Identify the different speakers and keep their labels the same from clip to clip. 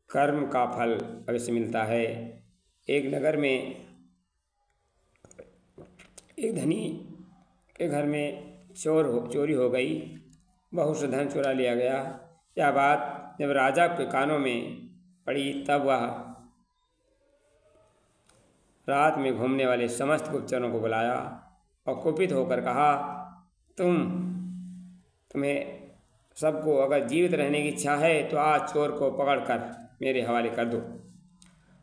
Speaker 1: कर्म का फल अवश्य मिलता है। एक नगर में एक धनी के घर में चोरी हो गई, बहुत से धन चुरा लिया गया। यह बात जब राजा के कानों में पड़ी तब वह रात में घूमने वाले समस्त गुप्तचरों को बुलाया और कुपित होकर कहा, तुम्हें सबको अगर जीवित रहने की इच्छा है तो आज चोर को पकड़कर मेरे हवाले कर दो।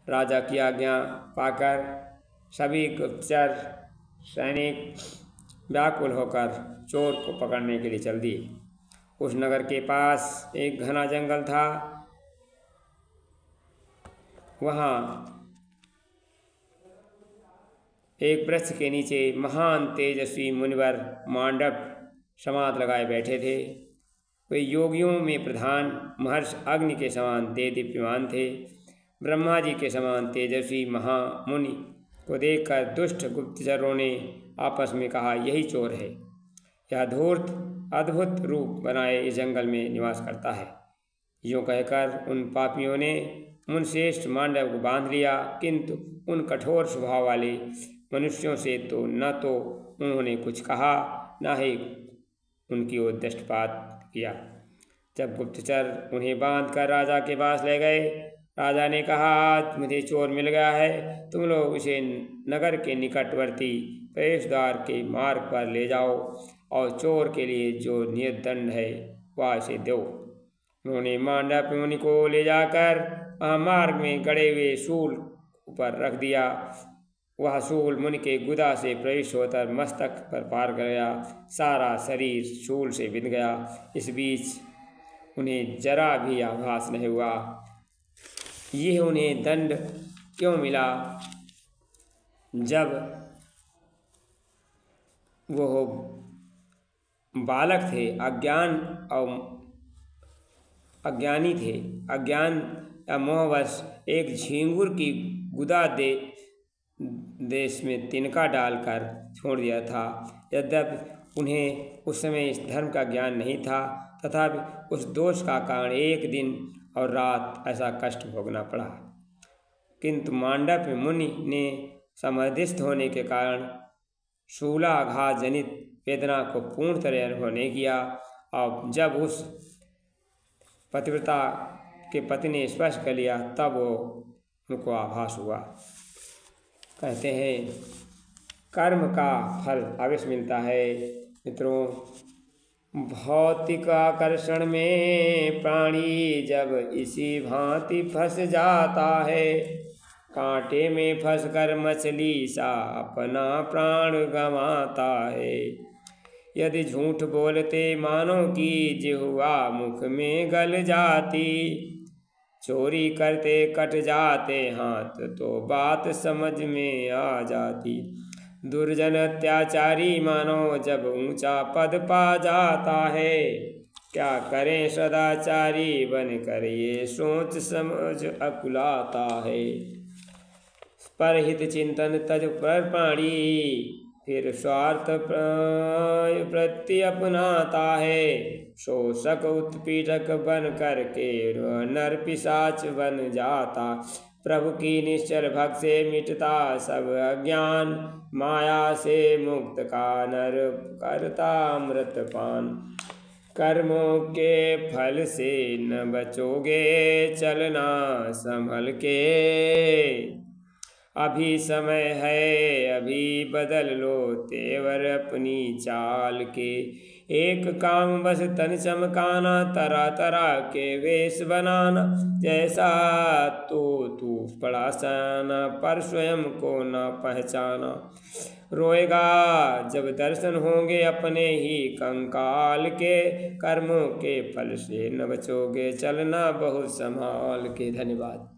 Speaker 1: राजा की आज्ञा पाकर सभी गुप्तचर सैनिक व्याकुल होकर चोर को पकड़ने के लिए चल दिए। उस नगर के पास एक घना जंगल था। वहाँ एक वृक्ष के नीचे महान तेजस्वी मुनिवर मांडव समाध लगाए बैठे थे। वे योगियों में प्रधान महर्षि अग्नि के समान दीप्यमान थे। ब्रह्मा जी के समान तेजस्वी महामुनि को देखकर दुष्ट गुप्तचरों ने आपस में कहा, यही चोर है। यह धूर्त अद्भुत रूप बनाए इस जंगल में निवास करता है। यूँ कहकर उन पापियों ने मुनिश्रेष्ठ मांडव को बांध लिया, किंतु उन कठोर स्वभाव वाले मनुष्यों से तो न तो उन्होंने कुछ कहा, न ही उनकी ओर दृष्टिपात किया। जब गुप्तचर उन्हें बांधकर राजा के पास ले गए, राजा ने कहा, आज मुझे चोर मिल गया है, तुम लोग उसे नगर के निकटवर्ती प्रवेश द्वार के मार्ग पर ले जाओ और चोर के लिए जो नियत दंड है वह इसे दो। उन्होंने मांडव मुनि को ले जाकर वहाँ मार्ग में गड़े हुए शूल पर रख दिया। वह शूल मुनि के गुदा से प्रवेश होकर मस्तक पर पार गया, सारा शरीर शूल से बिंध गया। इस बीच उन्हें जरा भी आभास नहीं हुआ। यह उन्हें दंड क्यों मिला? जब वो बालक थे, अज्ञानी थे, अज्ञान या मोहवश एक झींगुर की गुदा देश में तिनका डालकर छोड़ दिया था। यद्यपि उन्हें उस समय इस धर्म का ज्ञान नहीं था, तथापि उस दोष का कारण एक दिन और रात ऐसा कष्ट भोगना पड़ा। किंतु मांडव मुनि ने समाधिस्थ होने के कारण शूलाघात जनित वेदना को पूर्ण तरह अनुभव नहीं किया। और जब उस पतिव्रता के पति ने स्पर्श कर लिया तब वो उनको आभास हुआ। कहते हैं कर्म का फल अवश्य मिलता है। मित्रों, भौतिक आकर्षण में प्राणी जब इसी भांति फंस जाता है, कांटे में फंसकर मछली सा अपना प्राण गंवाता है। यदि झूठ बोलते मानो की जिह्वा मुख में गल जाती, चोरी करते कट जाते हाथ तो बात समझ में आ जाती। दुर्जन अत्याचारी मानो जब ऊंचा पद पा जाता है, क्या करें सदाचारी बनकर ये सोच समझ अकुलाता है। परहित चिंतन तज पर प्राणी फिर स्वार्थ प्रति अपनाता है। शोषक उत्पीड़क बन करके नर पिशाच बन जाता। प्रभु की निश्चल भक्त से मिटता सब अज्ञान, माया से मुक्त का नर करता अमृत पान। कर्मों के फल से न बचोगे चलना संभल के, अभी समय है अभी बदल लो तेवर अपनी चाल के। एक काम बस तन चमकाना, तरह तरह के वेश बनाना, जैसा तो तू पड़ा सयाना पर स्वयं को न पहचाना। रोएगा जब दर्शन होंगे अपने ही कंकाल के, कर्मों के फल से न बचोगे चलना बहुत संभाल के। धन्यवाद।